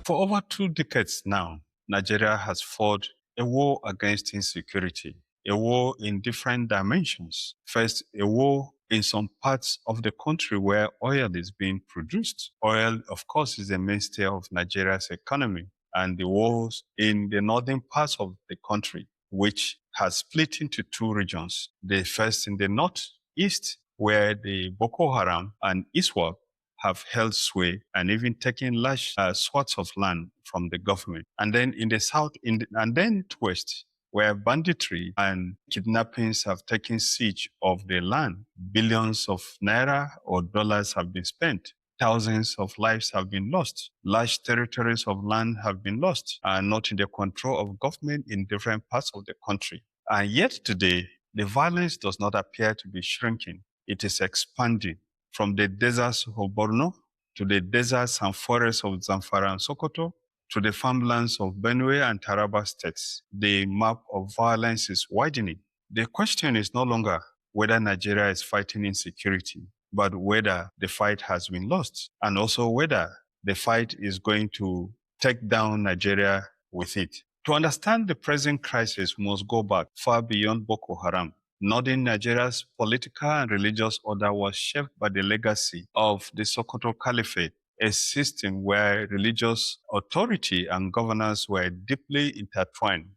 For over 2 decades now, Nigeria has fought a war against insecurity, a war in different dimensions. First, a war in some parts of the country where oil is being produced. Oil, of course, is the mainstay of Nigeria's economy, and the wars in the northern parts of the country, which has split into two regions. The first in the northeast, where the Boko Haram and ISWAP have held sway and even taken large swaths of land from the government. And then in the south, and then west, where banditry and kidnappings have taken siege of the land. Billions of naira or dollars have been spent. Thousands of lives have been lost. Large territories of land have been lost and not in the control of government in different parts of the country. And yet today, the violence does not appear to be shrinking. It is expanding from the deserts of Borno to the deserts and forests of Zamfara and Sokoto to the farmlands of Benue and Taraba states. The map of violence is widening. The question is no longer whether Nigeria is fighting insecurity, but whether the fight has been lost, and also whether the fight is going to take down Nigeria with it. To understand the present crisis, we must go back far beyond Boko Haram. Northern Nigeria's political and religious order was shaped by the legacy of the Sokoto Caliphate, a system where religious authority and governance were deeply intertwined.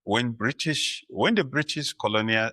When British colonial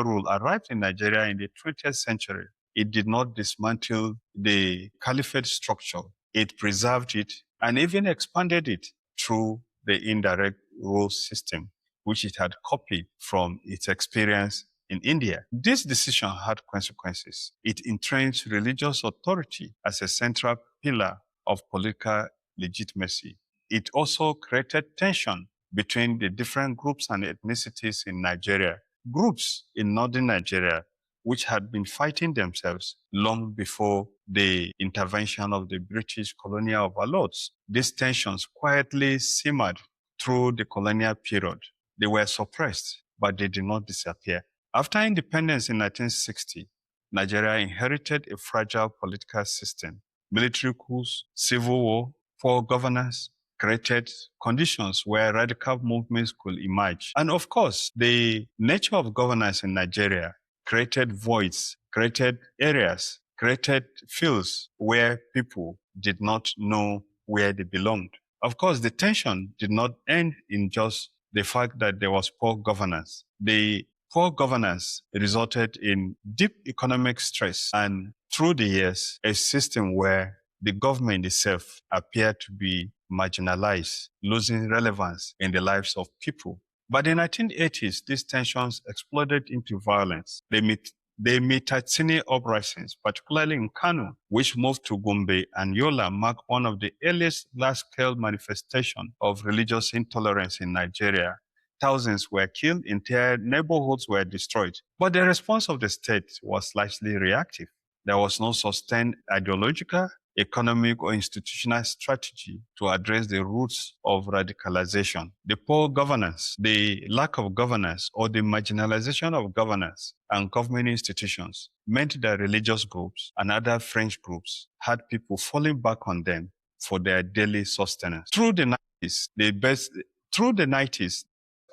rule arrived in Nigeria in the 20th century, it did not dismantle the caliphate structure. It preserved it and even expanded it through the indirect rule system, which it had copied from its experience in India. This decision had consequences. It entrenched religious authority as a central pillar of political legitimacy. It also created tension between the different groups and ethnicities in Nigeria. Groups in northern Nigeria which had been fighting themselves long before the intervention of the British colonial overlords. These tensions quietly simmered through the colonial period. They were suppressed, but they did not disappear. After independence in 1960, Nigeria inherited a fragile political system. Military coups, civil war, poor governance created conditions where radical movements could emerge. And of course, the nature of governance in Nigeria created voids, created areas, created fields where people did not know where they belonged. Of course, the tension did not end in just the fact that there was poor governance. The poor governance resulted in deep economic stress and through the years, a system where the government itself appeared to be marginalized, losing relevance in the lives of people. By the 1980s, these tensions exploded into violence. The Mitatsini uprisings, particularly in Kano, which moved to Gombe and Yola, marked one of the earliest large-scale manifestations of religious intolerance in Nigeria. Thousands were killed, entire neighborhoods were destroyed. But the response of the state was largely reactive. There was no sustained ideological, economic, or institutional strategy to address the roots of radicalization. The poor governance, the lack of governance, or the marginalization of governance and government institutions meant that religious groups and other fringe groups had people falling back on them for their daily sustenance. Through the 90s,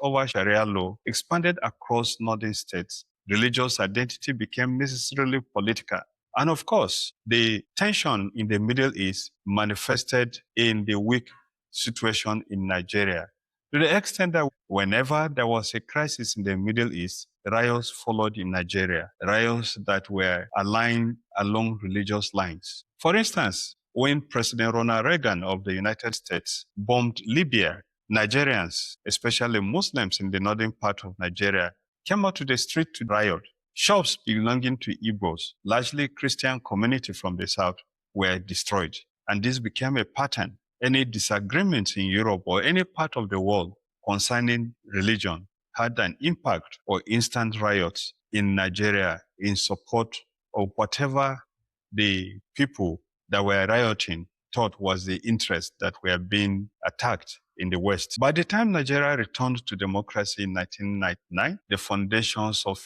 over Sharia law expanded across northern states. Religious identity became necessarily political. And of course, the tension in the Middle East manifested in the weak situation in Nigeria, to the extent that whenever there was a crisis in the Middle East, riots followed in Nigeria, riots that were aligned along religious lines. For instance, when President Ronald Reagan of the United States bombed Libya, Nigerians, especially Muslims in the northern part of Nigeria, came out to the street to riot. Shops belonging to Igbos, largely Christian community from the south, were destroyed. And this became a pattern. Any disagreements in Europe or any part of the world concerning religion had an impact or instant riots in Nigeria in support of whatever the people that were rioting thought was the interest that were being attacked in the West. By the time Nigeria returned to democracy in 1999, the foundations of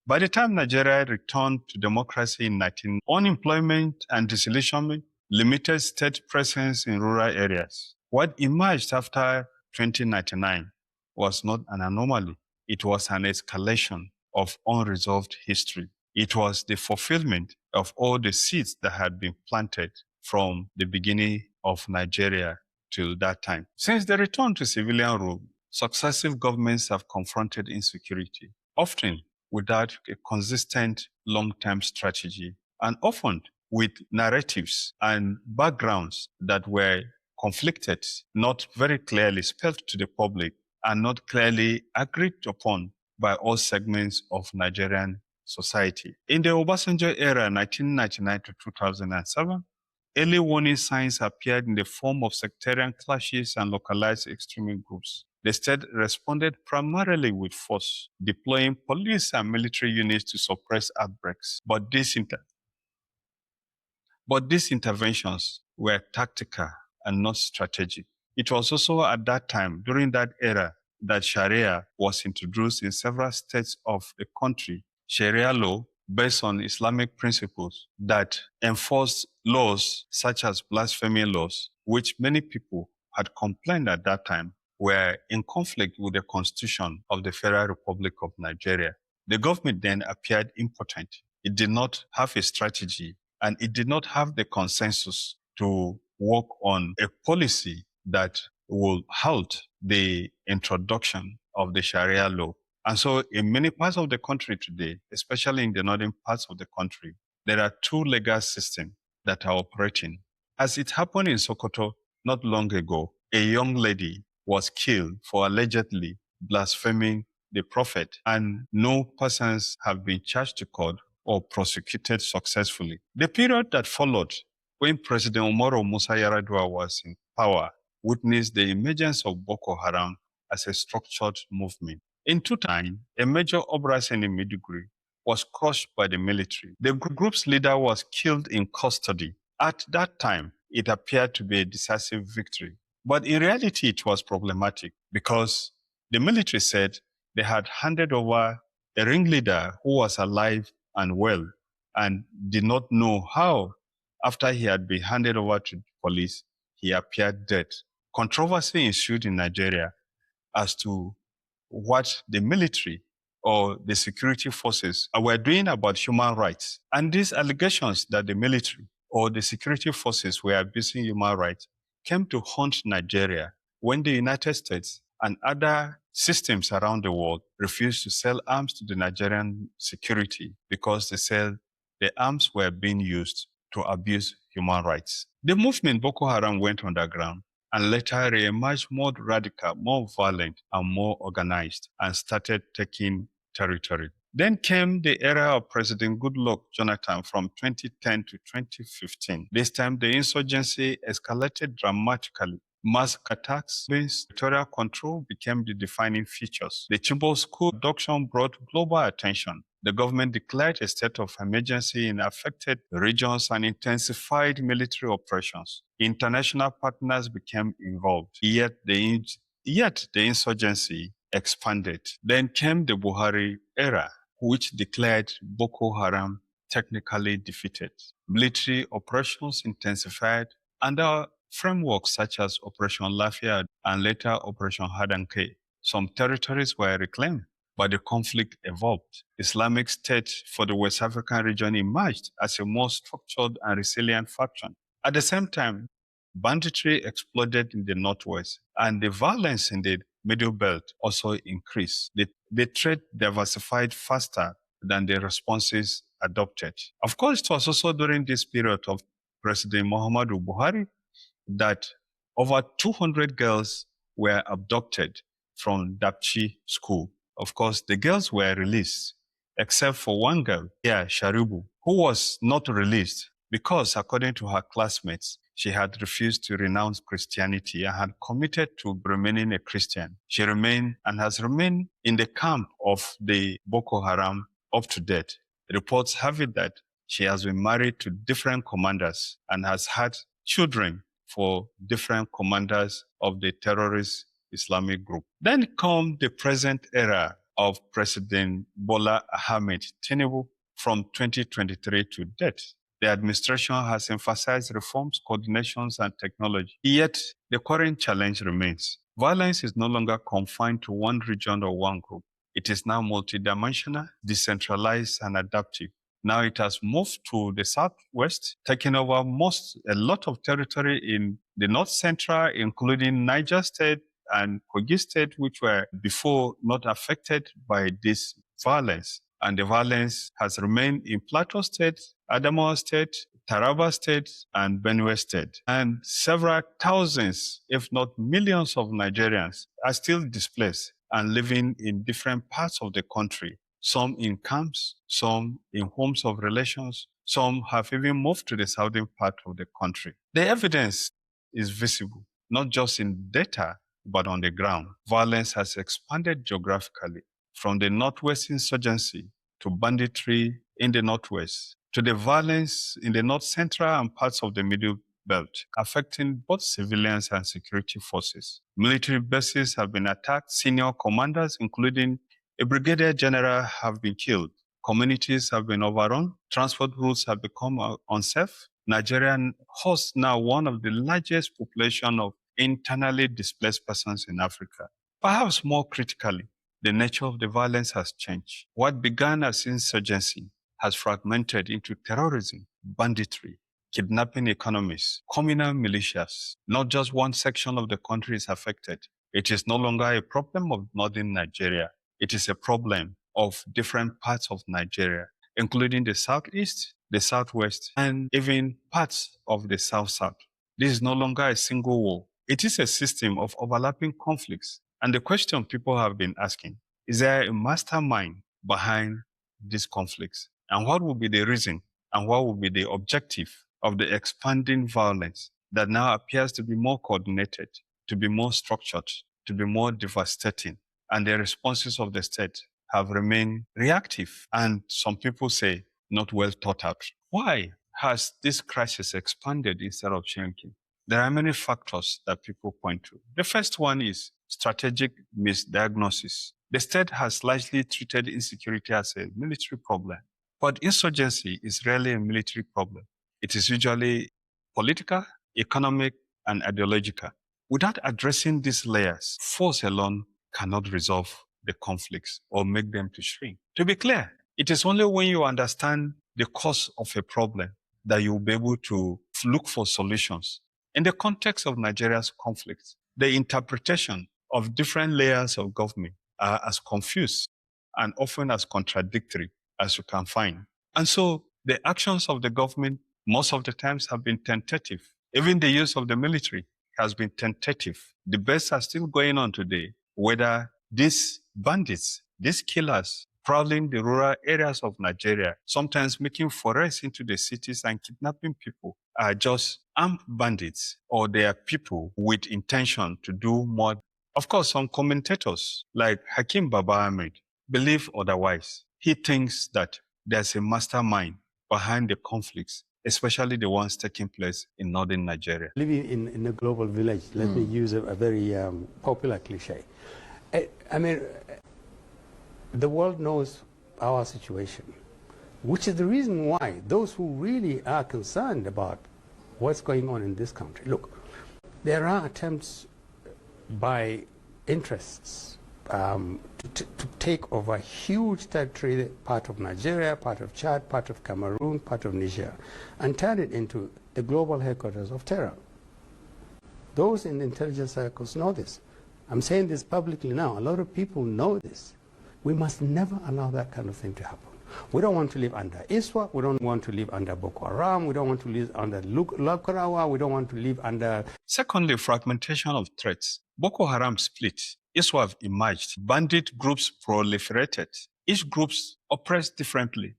By the time Nigeria returned to democracy in 19, unemployment and disillusionment, limited state presence in rural areas. What emerged after 2099 was not an anomaly. It was an escalation of unresolved history. It was the fulfillment of all the seeds that had been planted from the beginning of Nigeria till that time. Since the return to civilian rule, successive governments have confronted insecurity, often without a consistent long-term strategy, and often with narratives and backgrounds that were conflicted, not very clearly spelled to the public, and not clearly agreed upon by all segments of Nigerian society. In the Obasanjo era, 1999 to 2007, early warning signs appeared in the form of sectarian clashes and localized extremist groups. The state responded primarily with force, deploying police and military units to suppress outbreaks. But these interventions were tactical and not strategic. It was also at that time, during that era, that Sharia was introduced in several states of the country. Sharia law, based on Islamic principles, that enforced laws such as blasphemy laws, which many people had complained at that time were in conflict with the Constitution of the Federal Republic of Nigeria. The government then appeared impotent. It did not have a strategy, and it did not have the consensus to work on a policy that will halt the introduction of the Sharia law. And so in many parts of the country today, especially in the northern parts of the country, there are two legal systems that are operating. As it happened in Sokoto not long ago, a young lady was killed for allegedly blaspheming the prophet, and no persons have been charged to court or prosecuted successfully. The period that followed, when President Umaru Musa Yar'Adua was in power, witnessed the emergence of Boko Haram as a structured movement. In 2009, a major uprising in Maiduguri was crushed by the military. The group's leader was killed in custody. At that time, it appeared to be a decisive victory. But in reality, it was problematic because the military said they had handed over a ringleader who was alive and well and did not know how, after he had been handed over to police, he appeared dead. Controversy ensued in Nigeria as to what the military or the security forces were doing about human rights. And these allegations that the military or the security forces were abusing human rights came to haunt Nigeria when the United States and other systems around the world refused to sell arms to the Nigerian security because they said the arms were being used to abuse human rights. The movement Boko Haram went underground and later re-emerged more radical, more violent, and more organized, and started taking territory. Then came the era of President Goodluck Jonathan from 2010 to 2015. This time, the insurgency escalated dramatically. Mass attacks, territorial control became the defining features. The Chibok school abduction brought global attention. The government declared a state of emergency in affected regions and intensified military operations. International partners became involved, yet the insurgency expanded. Then came the Buhari era, which declared Boko Haram technically defeated. Military operations intensified under frameworks such as Operation Lafayette and later Operation Hadanke. Some territories were reclaimed, but the conflict evolved. Islamic State for the West African region emerged as a more structured and resilient faction. At the same time, banditry exploded in the northwest, and the violence in the Middle Belt also increased. The threat diversified faster than the responses adopted. Of course, it was also during this period of President Muhammadu Buhari that over 200 girls were abducted from Dapchi school. Of course, the girls were released, except for one girl, Sharibu, who was not released because, according to her classmates, she had refused to renounce Christianity and had committed to remaining a Christian. She remained and has remained in the camp of the Boko Haram up to date. Reports have it that she has been married to different commanders and has had children for different commanders of the terrorist Islamic group. Then come the present era of President Bola Ahmed Tinubu from 2023 to date. The administration has emphasized reforms, coordinations, and technology. Yet, the current challenge remains. Violence is no longer confined to one region or one group. It is now multidimensional, decentralized, and adaptive. Now it has moved to the southwest, taking over a lot of territory in the north central, including Niger State and Kogi State, which were before not affected by this violence. And the violence has remained in Plateau State, Adamawa State, Taraba State, and Benue State. And several thousands, if not millions of Nigerians are still displaced and living in different parts of the country. Some in camps, some in homes of relations, some have even moved to the southern part of the country. The evidence is visible, not just in data, but on the ground. Violence has expanded geographically from the Northwest insurgency to banditry in the Northwest, to the violence in the North Central and parts of the Middle Belt, affecting both civilians and security forces. Military bases have been attacked. Senior commanders, including a brigadier general, have been killed. Communities have been overrun. Transport routes have become unsafe. Nigeria hosts now one of the largest population of internally displaced persons in Africa. Perhaps more critically, the nature of the violence has changed. What began as insurgency has fragmented into terrorism, banditry, kidnapping economies, communal militias. Not just one section of the country is affected. It is no longer a problem of northern Nigeria. It is a problem of different parts of Nigeria, including the southeast, the southwest, and even parts of the south-south. This is no longer a single war. It is a system of overlapping conflicts. And the question people have been asking, is there a mastermind behind these conflicts? And what will be the reason and what will be the objective of the expanding violence that now appears to be more coordinated, to be more structured, to be more devastating? And the responses of the state have remained reactive and some people say not well thought out. Why has this crisis expanded instead of shrinking? There are many factors that people point to. The first one is strategic misdiagnosis. The state has largely treated insecurity as a military problem, but insurgency is rarely a military problem. It is usually political, economic, and ideological. Without addressing these layers, force alone cannot resolve the conflicts or make them to shrink. To be clear, it is only when you understand the cause of a problem that you will be able to look for solutions. In the context of Nigeria's conflicts, the interpretation of different layers of government are as confused and often as contradictory as you can find. And so the actions of the government most of the times have been tentative. Even the use of the military has been tentative. Debates are still going on today whether these bandits, these killers, prowling the rural areas of Nigeria, sometimes making forays into the cities and kidnapping people, are just armed bandits or they are people with intention to do more. Of course, some commentators like Hakim Baba Ahmed believe otherwise. He thinks that there's a mastermind behind the conflicts, especially the ones taking place in northern Nigeria. Living in a global village, let me use a very popular cliche. I mean, the world knows our situation, which is the reason why those who really are concerned about what's going on in this country. Look, there are attempts by interests to take over huge territory, part of Nigeria, part of Chad, part of Cameroon, part of Niger, and turn it into the global headquarters of terror. Those in the intelligence circles know this. I'm saying this publicly now. A lot of people know this. We must never allow that kind of thing to happen. We don't want to live under ISWA. We don't want to live under Boko Haram. We don't want to live under Lukrawa. We don't want to live under... Secondly, fragmentation of threats. Boko Haram split. ISWA have emerged. Bandit groups proliferated. Each group oppressed differently.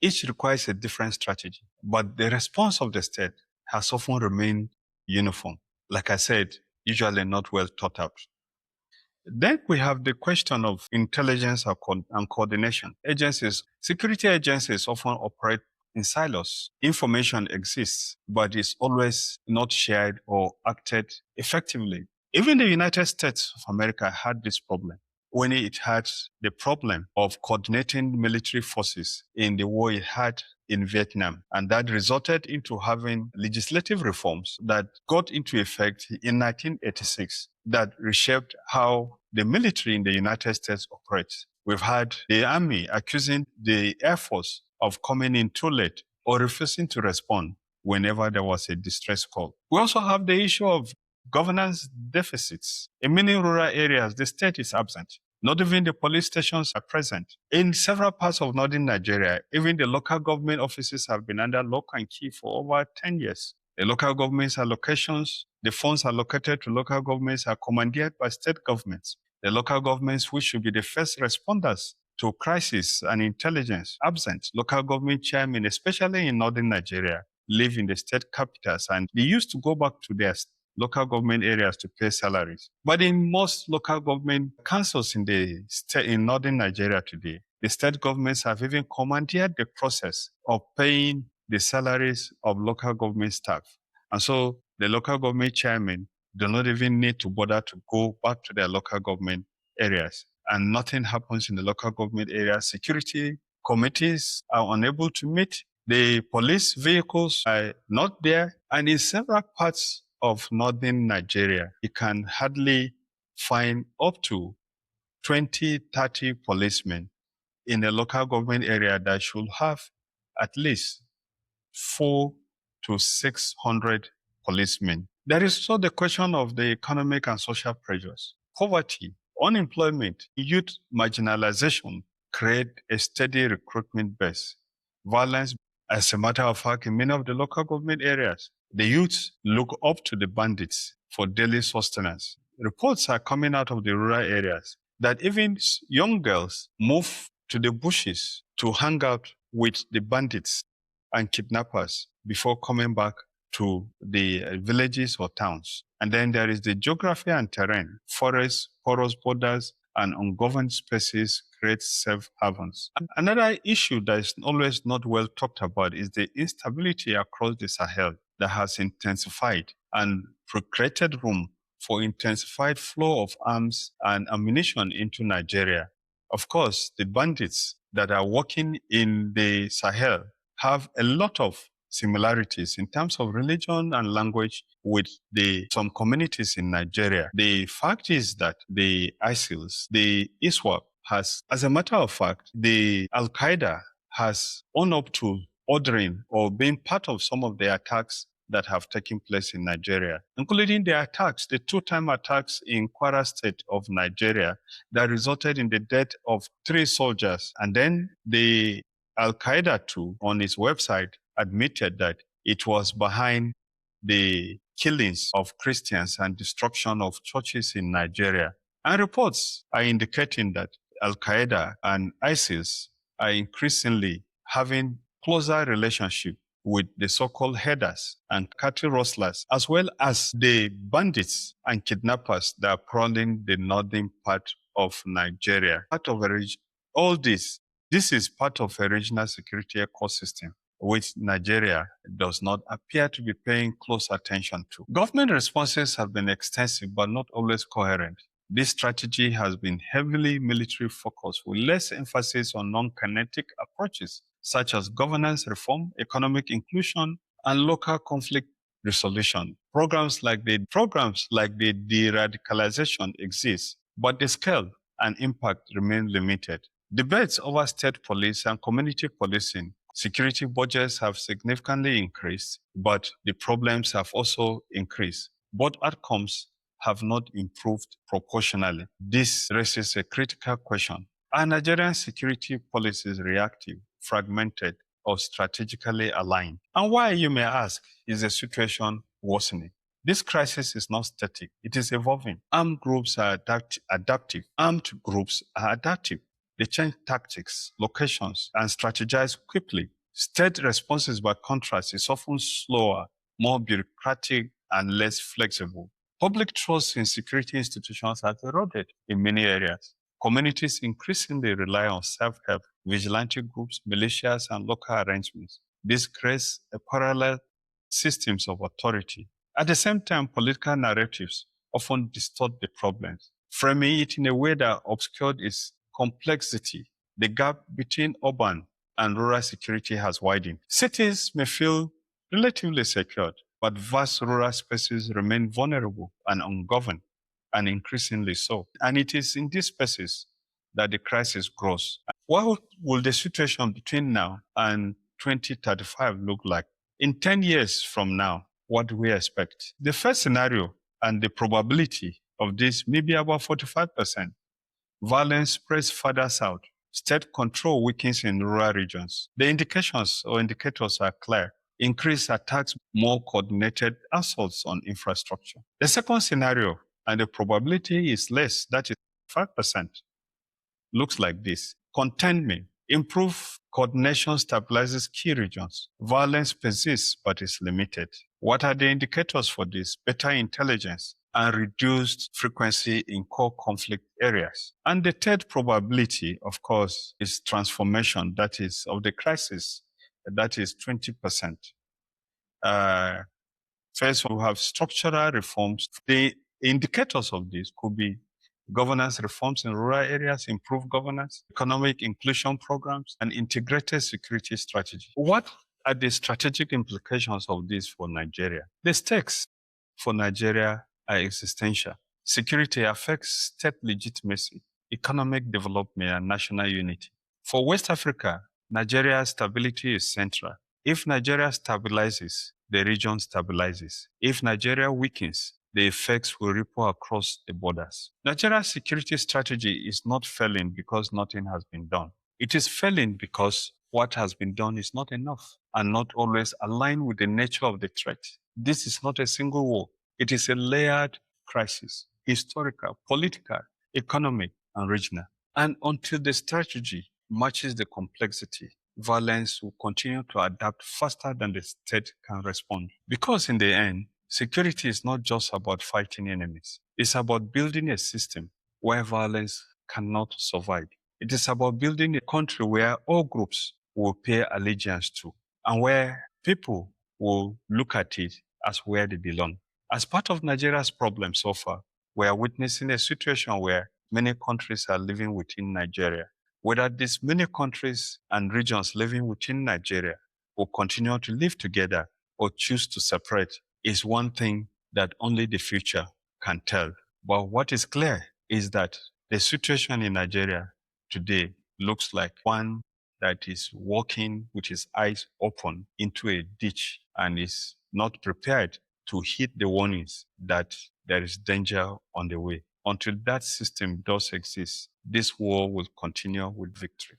Each requires a different strategy. But the response of the state has often remained uniform. Like I said, usually not well thought out. Then we have the question of intelligence and coordination. Agencies, security agencies often operate in silos. Information exists, but is always not shared or acted effectively. Even the United States of America had this problem. when it had the problem of coordinating military forces in the war it had in Vietnam. And that resulted into having legislative reforms that got into effect in 1986 that reshaped how the military in the United States operates. We've had the Army accusing the Air Force of coming in too late or refusing to respond whenever there was a distress call. We also have the issue of governance deficits. In many rural areas, the state is absent. Not even the police stations are present. In several parts of northern Nigeria, even the local government offices have been under lock and key for over 10 years. The local government's allocations, the funds allocated to local governments are commandeered by state governments. The local governments, which should be the first responders to crisis and intelligence, absent. Local government chairmen, especially in northern Nigeria, live in the state capitals, and they used to go back to their local government areas to pay salaries. But in most local government councils in the state, in northern Nigeria today, the state governments have even commandeered the process of paying the salaries of local government staff. And so the local government chairmen do not even need to bother to go back to their local government areas. And nothing happens in the local government areas. Security committees are unable to meet. The police vehicles are not there. And in several parts of northern Nigeria, you can hardly find up to 20, 30 policemen in a local government area that should have at least 400 to 600 policemen. There is also the question of the economic and social pressures. Poverty, unemployment, youth marginalization create a steady recruitment base. Violence, as a matter of fact, in many of the local government areas, the youth look up to the bandits for daily sustenance. Reports are coming out of the rural areas that even young girls move to the bushes to hang out with the bandits and kidnappers before coming back to the villages or towns. And then there is the geography and terrain. Forests, porous borders, and ungoverned spaces create safe havens. Another issue that is always not well talked about is the instability across the Sahel that has intensified and created room for intensified flow of arms and ammunition into Nigeria. Of course, the bandits that are working in the Sahel have a lot of similarities in terms of religion and language with some communities in Nigeria. The fact is that the ISILs, the ISWAP has, as a matter of fact, the Al-Qaeda has owned up to ordering or being part of some of the attacks that have taken place in Nigeria, including the attacks, the two-time attacks in Kwara State of Nigeria that resulted in the death of 3 soldiers. And then the Al-Qaeda too, on its website, admitted that it was behind the killings of Christians and destruction of churches in Nigeria. And reports are indicating that Al-Qaeda and ISIS are increasingly having closer relationship with the so-called headers and cattle rustlers, as well as the bandits and kidnappers that are prowling the northern part of Nigeria. All this is part of a regional security ecosystem which Nigeria does not appear to be paying close attention to. Government responses have been extensive but not always coherent. This strategy has been heavily military focused with less emphasis on non-kinetic approaches such as governance reform, economic inclusion, and local conflict resolution. Programs like the de-radicalization exist, but the scale and impact remain limited. Debates over state police and community policing, security budgets have significantly increased, but the problems have also increased. Both outcomes have not improved proportionally. This raises a critical question. Are Nigerian security policies reactive, fragmented, or strategically aligned? And why, you may ask, is the situation worsening? This crisis is not static. It is evolving. Armed groups are adaptive. Armed groups are adaptive. They change tactics, locations, and strategize quickly. State responses, by contrast, is often slower, more bureaucratic, and less flexible. Public trust in security institutions has eroded in many areas. Communities increasingly rely on self-help, vigilante groups, militias, and local arrangements. This creates a parallel systems of authority. At the same time, political narratives often distort the problems. framing it in a way that obscured its complexity. The gap between urban and rural security has widened. Cities may feel relatively secured, but vast rural spaces remain vulnerable and ungoverned, and increasingly so. And it is in these spaces that the crisis grows. What will the situation between now and 2035 look like? In 10 years from now, what do we expect? The first scenario and the probability of this may be about 45%. Violence spreads further south. State control weakens in rural regions. The indications or indicators are clear. Increased attacks, more coordinated assaults on infrastructure. The second scenario, and the probability is less, that is 5%, looks like this. Containment. Improved coordination stabilizes key regions. Violence persists but is limited. What are the indicators for this? Better intelligence and reduced frequency in core conflict areas. And the third probability, of course, is transformation, that is, of the crisis, that is 20%. First, we have structural reforms. The indicators of this could be governance reforms in rural areas, improved governance, economic inclusion programs, and integrated security strategy. What are the strategic implications of this for Nigeria? The stakes for Nigeria are existential. Security affects state legitimacy, economic development, and national unity. For West Africa, Nigeria's stability is central. If Nigeria stabilizes, the region stabilizes. If Nigeria weakens, the effects will ripple across the borders. Nigeria's security strategy is not failing because nothing has been done. It is failing because what has been done is not enough and not always aligned with the nature of the threat. This is not a single war. It is a layered crisis, historical, political, economic, and regional. And until the strategy matches the complexity, violence will continue to adapt faster than the state can respond. Because in the end, security is not just about fighting enemies. It's about building a system where violence cannot survive. It is about building a country where all groups will pay allegiance to and where people will look at it as where they belong. As part of Nigeria's problem so far, we are witnessing a situation where many countries are living within Nigeria. Whether these many countries and regions living within Nigeria will continue to live together or choose to separate is one thing that only the future can tell. But what is clear is that the situation in Nigeria today looks like one that is walking with his eyes open into a ditch and is not prepared to heed the warnings that there is danger on the way. Until that system does exist, this war will continue with victory.